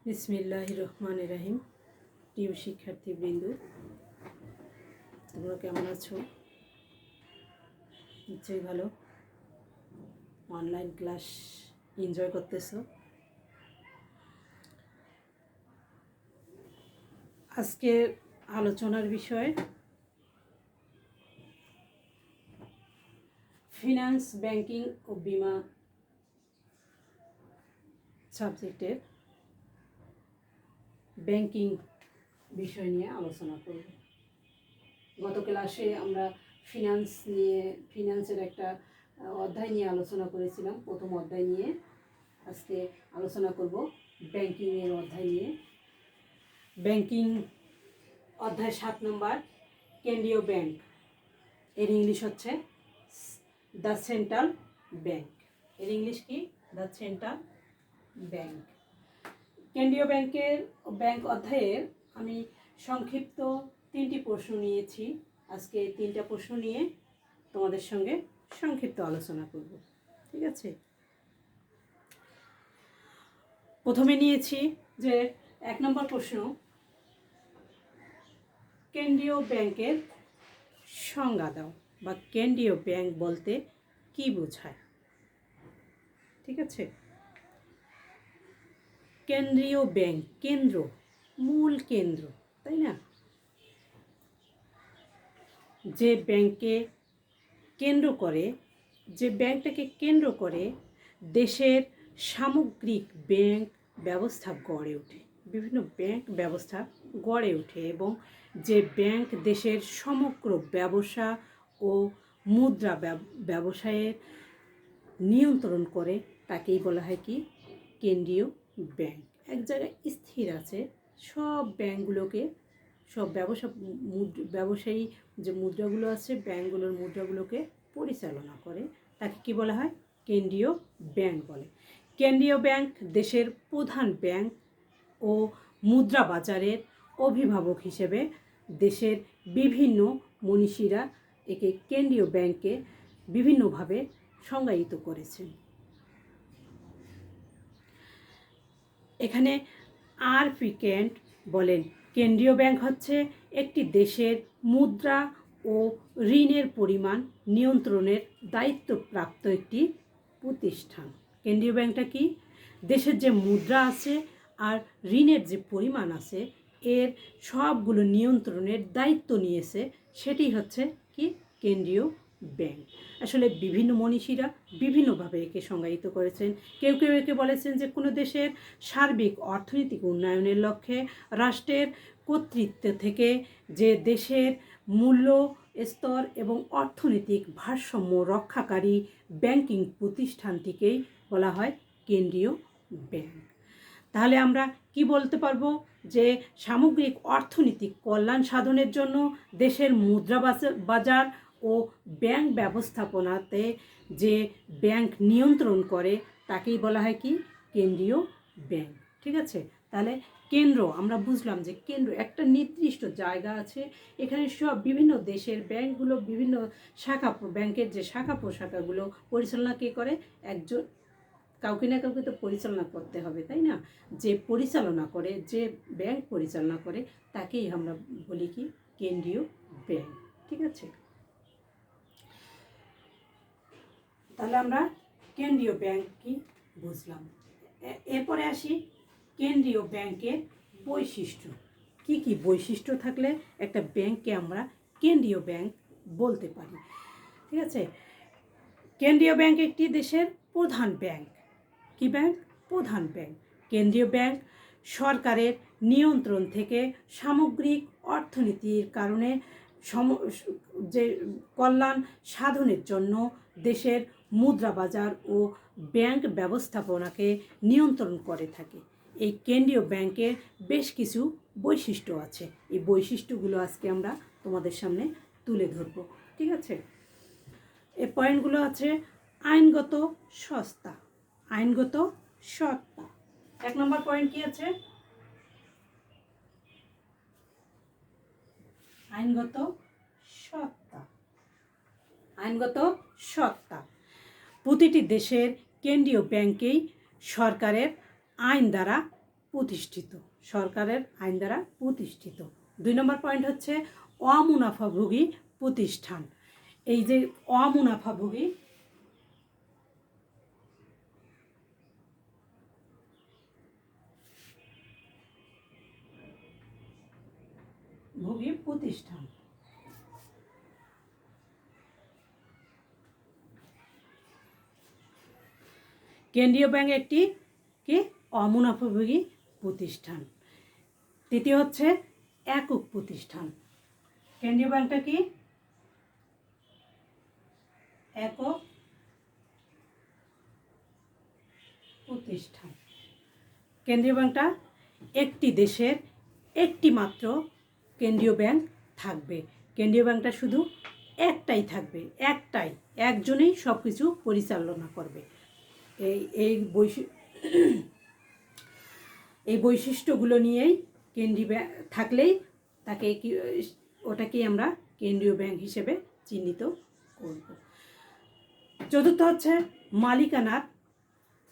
বিসমিল্লাহির রহমানির রহিম। প্রিয় শিক্ষার্থীবৃন্দ, তোমরা কেমন আছো? নিশ্চয়ই ভালো। অনলাইন ক্লাস এনজয় করতেছো। আজকে আলোচনার বিষয় ফিনান্স, ব্যাংকিং ও বীমা সাবজেক্টের ব্যাংকিং বিষয় নিয়ে আলোচনা করব। গত ক্লাসে আমরা ফিনান্সের একটা অধ্যায় নিয়ে আলোচনা করেছিলাম, প্রথম অধ্যায় নিয়ে। আজকে আলোচনা করব ব্যাংকিংয়ের অধ্যায় নিয়ে। ব্যাংকিং অধ্যায় 7 নম্বর, কেন্দ্রীয় ব্যাংক। এর ইংলিশ হচ্ছে দ্য সেন্ট্রাল ব্যাংক। এর ইংলিশ কি? The central bank. কেন্দ্রীয় ব্যাংক অধ্যায়ের আমি সংক্ষিপ্ত 3টি প্রশ্ন নিয়েছি। আজকে 3টা প্রশ্ন নিয়ে তোমাদের সঙ্গে সংক্ষিপ্ত আলোচনা করব। ঠিক আছে? প্রথমে নিয়েছি যে 1 নম্বর প্রশ্ন, কেন্দ্রীয় ব্যাংকের সংজ্ঞা দাও, বা কেন্দ্রীয় ব্যাংক বলতে কি বোঝায়। ঠিক আছে? কেন্দ্রীয় ব্যাংক, কেন্দ্র, মূল কেন্দ্র, তাই না? যে ব্যাংকটাকে কেন্দ্র করে দেশের সামগ্রিক ব্যাংক ব্যবস্থা গড়ে ওঠে। বিভিন্ন ব্যাংক ব্যবস্থা গড়ে ওঠে এবং যে ব্যাংক দেশের সমগ্র ব্যবসা ও মুদ্রা ব্যবসায়ের নিয়ন্ত্রণ করে তাকেই বলা হয় কি? কেন্দ্রীয় ব্যাংক। এক জায়গায় স্থির আছে, সব ব্যাংকগুলোকে, সব ব্যবসায়ী যে মুদ্রাগুলো আছে, ব্যাংকগুলোর মুদ্রাগুলোকে পরিচালনা করে, তাকে কি বলা হয়? কেন্দ্রীয় ব্যাংক বলে। কেন্দ্রীয় ব্যাংক দেশের প্রধান ব্যাংক ও মুদ্রা বাজারের অভিভাবক হিসেবে দেশের বিভিন্ন মনীষীরা একে কেন্দ্রীয় ব্যাংকে বিভিন্নভাবে সংজ্ঞায়িত করেছেন। এখানে আর.পি. কেন্ট বলেন, কেন্দ্রীয় ব্যাংক হচ্ছে একটি দেশের মুদ্রা ও ঋণের পরিমাণ নিয়ন্ত্রণের দায়িত্বপ্রাপ্ত একটি প্রতিষ্ঠান। কেন্দ্রীয় ব্যাংকটা কি? দেশের যে মুদ্রা আছে আর ঋণের যে পরিমাণ আছে, এর সবগুলো নিয়ন্ত্রণের দায়িত্ব নিয়েছে, সেটি হচ্ছে কি? কেন্দ্রীয় ব্যাংক। আসলে বিভিন্ন মনীষীরা বিভিন্নভাবে একে সংজ্ঞায়িত করেছেন। কেউ কেউ একে বলেছেন যে কোনো দেশের সার্বিক অর্থনৈতিক উন্নয়নের লক্ষ্যে রাষ্ট্রের কর্তৃত্ব থেকে যে দেশের মূল্য স্তর এবং অর্থনৈতিক ভারসাম্য রক্ষাকারী ব্যাংকিং প্রতিষ্ঠানটিকেই বলা হয় কেন্দ্রীয় ব্যাংক। তাহলে আমরা কি বলতে পারবো? যে সামগ্রিক অর্থনৈতিক কল্যাণ সাধনের জন্য দেশের মুদ্রা বাজার ও ব্যাংক ব্যবস্থাপনাতে যে ব্যাংক নিয়ন্ত্রণ করে তাকেই বলা হয় কি? কেন্দ্রীয় ব্যাংক। ঠিক আছে? তাহলে কেন্দ্র, আমরা বুঝলাম যে কেন্দ্র একটা নির্দিষ্ট জায়গা আছে, এখানে সব বিভিন্ন দেশের ব্যাংকগুলো, বিভিন্ন ব্যাংকের যে শাখা প্রশাখাগুলো পরিচালনা কে করে? একজন, কাউকে না কাউকে তো পরিচালনা করতে হবে, তাই না? যে পরিচালনা করে, যে ব্যাংক পরিচালনা করে, তাকেই আমরা বলি কি? কেন্দ্রীয় ব্যাংক। ঠিক আছে? তাহলে আমরা কেন্দ্রীয় ব্যাংক কি বুঝলাম। এরপরে আসি কেন্দ্রীয় ব্যাংকের বৈশিষ্ট্য। কি কি বৈশিষ্ট্য থাকলে একটা ব্যাংককে আমরা কেন্দ্রীয় ব্যাংক বলতে পারি? ঠিক আছে? কেন্দ্রীয় ব্যাংক একটি দেশের প্রধান ব্যাংক। কি ব্যাংক? প্রধান ব্যাংক। কেন্দ্রীয় ব্যাংক সরকারের নিয়ন্ত্রণ থেকে সামগ্রিক অর্থনীতির কারণে যে কল্যাণ সাধনের জন্য দেশের মুদ্রা বাজার ও ব্যাংক ব্যবস্থাপনাকে নিয়ন্ত্রণ করে থাকে। এই কেন্দ্রীয় ব্যাংকের বেশ কিছু বৈশিষ্ট্য আছে। এই বৈশিষ্ট্যগুলো আজকে আমরা তোমাদের সামনে তুলে ধরব। ঠিক আছে? এই পয়েন্টগুলো আছে আইনগত সত্তা। আইনগত সত্তা। 1 নম্বর পয়েন্ট কি আছে? আইনগত সত্তা। আইনগত সত্তা। প্রতিটি দেশের কেন্দ্রীয় ব্যাংকেই সরকারের আইন দ্বারা প্রতিষ্ঠিত, সরকারের আইন দ্বারা প্রতিষ্ঠিত। 2 নম্বর পয়েন্ট হচ্ছে অমুনাফাভোগী প্রতিষ্ঠান। এই যে অমুনাফাভোগী প্রতিষ্ঠান, কেন্দ্রীয় ব্যাংক একটি কি অমুনাফাভোগী প্রতিষ্ঠান। তৃতীয় হচ্ছে একক প্রতিষ্ঠান। কেন্দ্রীয় ব্যাংকটা কি একক প্রতিষ্ঠান। কেন্দ্রীয় ব্যাংকটা একটি দেশের একটি মাত্র কেন্দ্রীয় ব্যাংক থাকবে। কেন্দ্রীয় ব্যাংকটা শুধু একটাই থাকবে, একজনেই সব কিছু পরিচালনা করবে। এই বৈশিষ্ট্যগুলো নিয়েই কেন্দ্রীয় ব্যাংক থাকলেই তাকে ওটাকেই আমরা কেন্দ্রীয় ব্যাংক হিসেবে চিহ্নিত করব। চতুর্থ হচ্ছে মালিকানার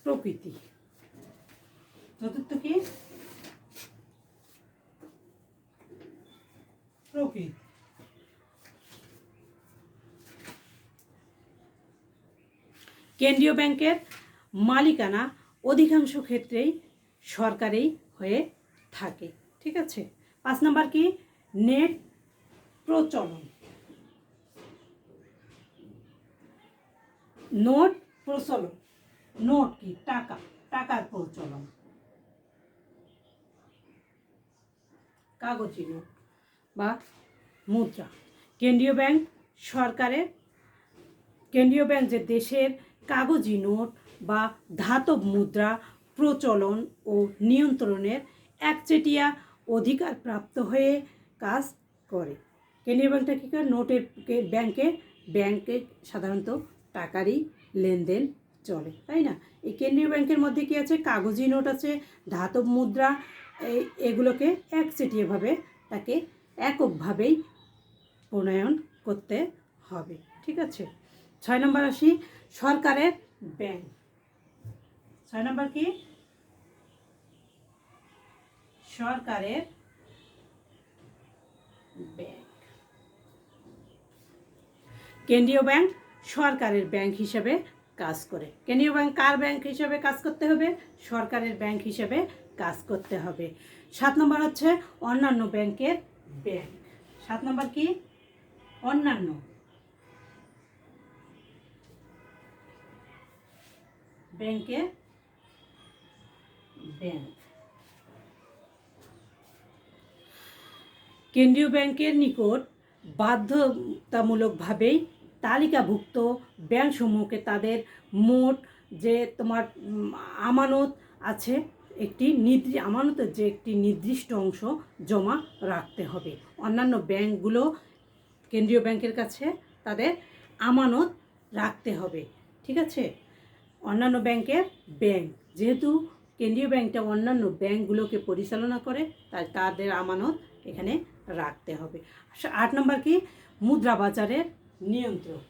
প্রকৃতি। চতুর্থ কি প্রকৃতি। কেন্দ্রীয় ব্যাংকের মালিকানা অধিকাংশ ক্ষেত্রেই সরকারি হয়ে থাকে। ঠিক আছে। 5 নম্বর কি নেট প্রচলন। নোট প্রচলন, নোট কি টাকার প্রচলন, কাগজি নোট বা মুদ্রা। কেন্দ্রীয় ব্যাংক যে দেশের কাগজি নোট বা ধাতব মুদ্রা প্রচলন ও নিয়ন্ত্রণের একচেটিয়া অধিকার প্রাপ্ত হয়ে কাজ করে। কেন্দ্রীয় ব্যাংকটা কী করে নোটের ব্যাংকে সাধারণত টাকারই লেনদেন চলে, তাই না? এই কেন্দ্রীয় ব্যাংকের মধ্যে কি আছে, কাগজি নোট আছে, ধাতব মুদ্রা, এগুলোকে একচেটিয়াভাবে তাকে এককভাবেই প্রণয়ন করতে হবে। ঠিক আছে। 6 নম্বর আসি সরকারের ব্যাংক। 6 নম্বর কি সরকারের ব্যাংক। কেন্দ্রীয় ব্যাংক সরকারের ব্যাংক হিসেবে কাজ করে। কেন্দ্রীয় ব্যাংক কার ব্যাংক হিসেবে কাজ করতে হবে? সরকারের ব্যাংক হিসেবে কাজ করতে হবে। 7 নম্বর হচ্ছে অন্যান্য ব্যাংকের ব্যাংক। 7 নম্বর কি অন্যান্য ব্যাংকের ব্যাংক। কেন্দ্রীয় ব্যাংকের নিকট বাধ্যতামূলকভাবেই তালিকাভুক্ত ব্যাংকসমূহকে তাদের মোট যে তোমার আমানত আছে আমানতের যে একটি নির্দিষ্ট অংশ জমা রাখতে হবে। অন্যান্য ব্যাংকগুলো কেন্দ্রীয় ব্যাংকের কাছে তাদের আমানত রাখতে হবে। ঠিক আছে। অন্যান্য ব্যাংকের ব্যাংক, যেহেতু কেন্দ্রীয় ব্যাংকটা অন্যান্য ব্যাংকগুলোকে পরিচালনা করে, তাই তাদের আমানত এখানে রাখতে হবে। 8 নম্বর কি মুদ্রা বাজারের নিয়ন্ত্রক।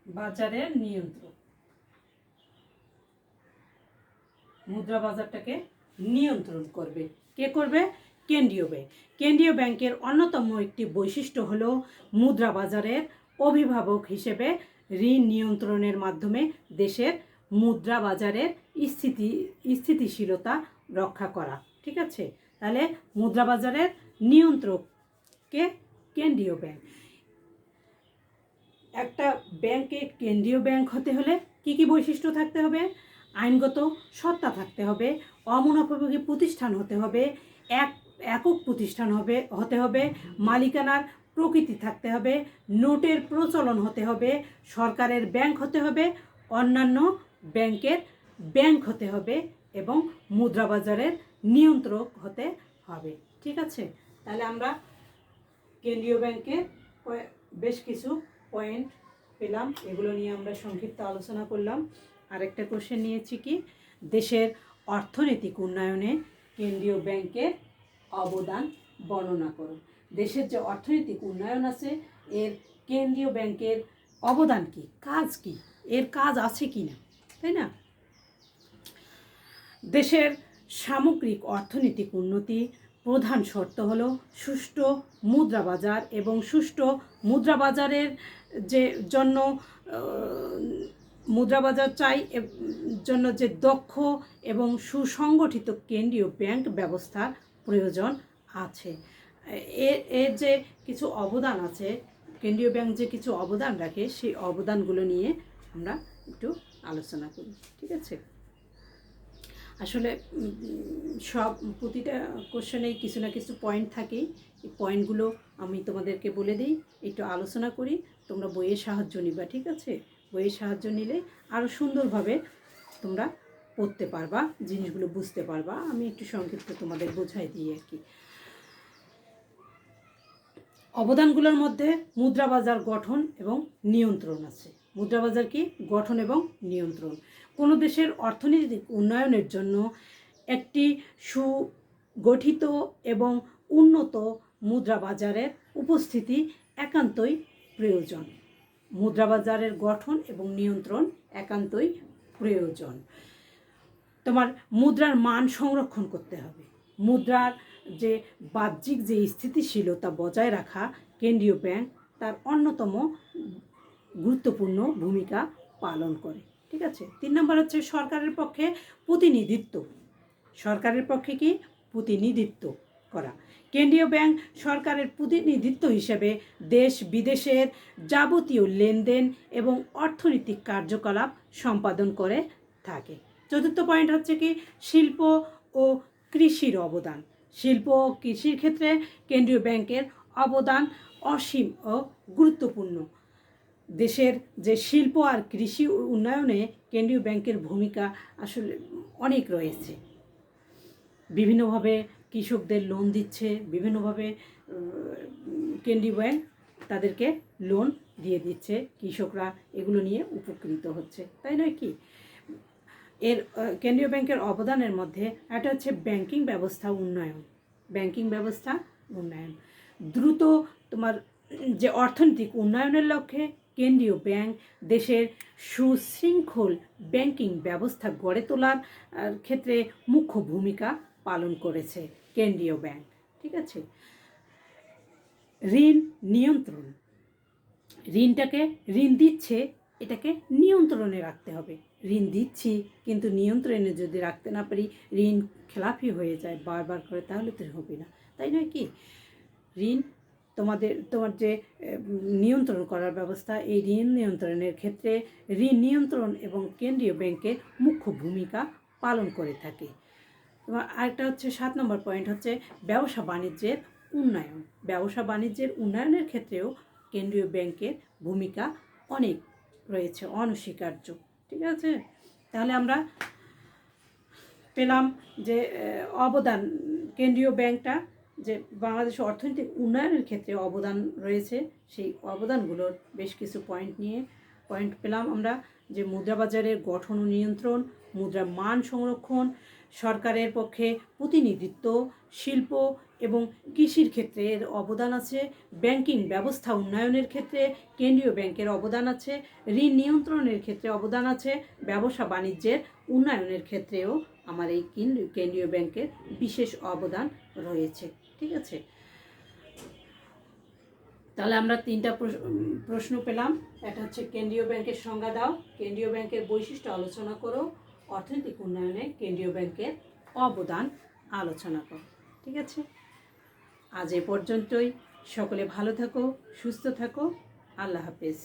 বাজারের নিয়ন্ত্রক মুদ্রা বাজারটাকে নিয়ন্ত্রণ করবে। কে করবে? কেন্দ্রীয় ব্যাংক। কেন্দ্রীয় ব্যাংকের অন্যতম একটি বৈশিষ্ট্য হলো মুদ্রা বাজারের অভিভাবক হিসেবে ঋণ নিয়ন্ত্রণের মাধ্যমে দেশের মুদ্রা বাজারের স্থিতিশীলতা রক্ষা করা। ঠিক আছে। তাহলে মুদ্রা বাজারের নিয়ন্ত্রককে কেন্দ্রীয় ব্যাংক। একটা ব্যাংকে কেন্দ্রীয় ব্যাংক হতে হলে কি কি বৈশিষ্ট্য থাকতে হবে? আইনগত সত্তা থাকতে হবে, অমুনাফাভোগী প্রতিষ্ঠান হতে হবে, একক প্রতিষ্ঠান হতে হবে, মালিকানার প্রকৃতি থাকতে হবে, নোটের প্রচলন হতে হবে, সরকারের ব্যাংক হতে হবে, অন্যান্য ব্যাংকের ব্যাংক হতে হবে এবং মুদ্রা বাজারের নিয়ন্ত্রক হতে হবে। ঠিক আছে। তাহলে আমরা কেন্দ্রীয় ব্যাংকের বেশ কিছু পয়েন্ট পেলাম, এগুলো নিয়ে আমরা সংক্ষিপ্ত আলোচনা করলাম। আরেকটা কোশ্চেন নিয়েছি কি দেশের অর্থনৈতিক উন্নয়নে কেন্দ্রীয় ব্যাংকের অবদান বর্ণনা করো। দেশের যে অর্থনৈতিক উন্নয়ন আছে এর কেন্দ্রীয় ব্যাংকের অবদান কী, কাজ কী, এর কাজ আছে কি না, তাই না? দেশের সামগ্রিক অর্থনৈতিক উন্নতি প্রধান শর্ত হলো সুষ্ঠু মুদ্রা বাজার, এবং সুষ্ঠু মুদ্রা বাজারের যে জন্য মুদ্রা বাজার চাই জন্য যে দক্ষ এবং সুসংগঠিত কেন্দ্রীয় ব্যাংক ব্যবস্থার প্রয়োজন আছে। এর যে কিছু অবদান আছে, কেন্দ্রীয় ব্যাংক যে কিছু অবদান রাখে, সেই অবদানগুলো নিয়ে আমরা একটু আলোচনা করি, ঠিক আছে? আসলে সব প্রতিটা কোশ্চেনেই কিছু না কিছু পয়েন্ট থাকেই। এই পয়েন্টগুলো আমি তোমাদেরকে বলে দিই, একটু আলোচনা করি, তোমরা বইয়ের সাহায্য নিবা, ঠিক আছে? বইয়ের সাহায্য নিলে আরও সুন্দরভাবে তোমরা পড়তে পারবা, জিনিসগুলো বুঝতে পারবা। আমি একটু সংক্ষিপ্ত তোমাদের বোঝাই দিই আর কি। অবদানগুলোর মধ্যে মুদ্রা বাজার গঠন এবং নিয়ন্ত্রণ আছে। মুদ্রা বাজার কি? গঠন এবং নিয়ন্ত্রণ। কোনো দেশের অর্থনৈতিক উন্নয়নের জন্য একটি সুগঠিত এবং উন্নত মুদ্রা বাজারের উপস্থিতি একান্তই প্রয়োজন। মুদ্রা বাজারের গঠন এবং নিয়ন্ত্রণ একান্তই প্রয়োজন। তোমার মুদ্রার মান সংরক্ষণ করতে হবে। মুদ্রার যে বাহ্যিক যে স্থিতিশীলতা বজায় রাখা কেন্দ্রীয় ব্যাংক তার অন্যতম গুরুত্বপূর্ণ ভূমিকা পালন করে, ঠিক আছে? 3 নম্বর হচ্ছে সরকারের পক্ষে প্রতিনিধিত্ব। সরকারের পক্ষে কি? প্রতিনিধিত্ব করা। কেন্দ্রীয় ব্যাংক সরকারের প্রতিনিধিত্ব হিসেবে দেশ বিদেশের যাবতীয় লেনদেন এবং অর্থনৈতিক কার্যকলাপ সম্পাদন করে থাকে। 4th পয়েন্ট হচ্ছে কি? শিল্প ও কৃষির অবদান। শিল্প ও কৃষির ক্ষেত্রে কেন্দ্রীয় ব্যাংকের অবদান অসীম ও গুরুত্বপূর্ণ। দেশের যে শিল্প আর কৃষি উন্নয়নে কেন্দ্রীয় ব্যাংকের ভূমিকা আসলে অনেক রয়েছে। বিভিন্নভাবে কৃষকদের লোন দিচ্ছে, বিভিন্নভাবে কেন্দ্রীয় ব্যাংক তাদেরকে লোন দিয়ে দিচ্ছে, কৃষকরা এগুলো নিয়ে উপকৃত হচ্ছে, তাই নয় কি? এর কেন্দ্রীয় ব্যাংকের অবদানের মধ্যে একটা হচ্ছে ব্যাংকিং ব্যবস্থা উন্নয়ন। ব্যাংকিং ব্যবস্থা উন্নয়ন দ্রুত তোমার যে অর্থনৈতিক উন্নয়নের লক্ষ্যে কেন্দ্রীয় ব্যাংক দেশের সুশৃঙ্খল ব্যাংকিং ব্যবস্থা গড়ে তোলার ক্ষেত্রে মুখ্য ভূমিকা পালন করেছে কেন্দ্রীয় ব্যাংক, ঠিক আছে? ঋণ নিয়ন্ত্রণ। ঋণ দিচ্ছে, এটাকে নিয়ন্ত্রণে রাখতে হবে। ঋণ দিচ্ছি কিন্তু নিয়ন্ত্রণে যদি রাখতে না পারি, ঋণ খেলাপি হয়ে যায় বারবার করে, তাহলে তো হবে না, তাই নয় কি? ঋণ তোমার যে নিয়ন্ত্রণ করার ব্যবস্থা, এই ঋণ নিয়ন্ত্রণের ক্ষেত্রে ঋণ নিয়ন্ত্রণ এবং কেন্দ্রীয় ব্যাংকের মুখ্য ভূমিকা পালন করে থাকে। তোমার আরেকটা হচ্ছে 7 নম্বর পয়েন্ট হচ্ছে ব্যবসা বাণিজ্যের উন্নয়ন। ব্যবসা বাণিজ্যের উন্নয়নের ক্ষেত্রেও কেন্দ্রীয় ব্যাংকের ভূমিকা অনেক রয়েছে, অনস্বীকার্য, ঠিক আছে? তাহলে আমরা পেলাম যে অবদান, কেন্দ্রীয় ব্যাংকটা যে বাংলাদেশের অর্থনৈতিক উন্নয়নের ক্ষেত্রে অবদান রয়েছে, সেই অবদানগুলোর বেশ কিছু পয়েন্ট পেলাম আমরা, যে মুদ্রাবাজারের গঠন ও নিয়ন্ত্রণ, মুদ্রার মান সংরক্ষণ, সরকারের পক্ষে প্রতিনিধিত্ব, শিল্প এবং কৃষির ক্ষেত্রে এর অবদান আছে, ব্যাংকিং ব্যবস্থা উন্নয়নের ক্ষেত্রে কেন্দ্রীয় ব্যাংকের অবদান আছে, ঋণ নিয়ন্ত্রণের ক্ষেত্রে অবদান আছে, ব্যবসা বাণিজ্যের উন্নয়নের ক্ষেত্রেও আমার এই কেন্দ্রীয় ব্যাংকের বিশেষ অবদান রয়েছে, ঠিক আছে? তাহলে আমরা 3টা প্রশ্ন পেলাম। একটা হচ্ছে কেন্দ্রীয় ব্যাংকের সংজ্ঞা দাও, কেন্দ্রীয় ব্যাংকের বৈশিষ্ট্য আলোচনা করো, অর্থনৈতিক উন্নয়নে কেন্দ্রীয় ব্যাংকের অবদান আলোচনা করো, ঠিক আছে? আজ এ পর্যন্তই। সকলে ভালো থাকো, সুস্থ থাকো। আল্লাহ হাফেজ।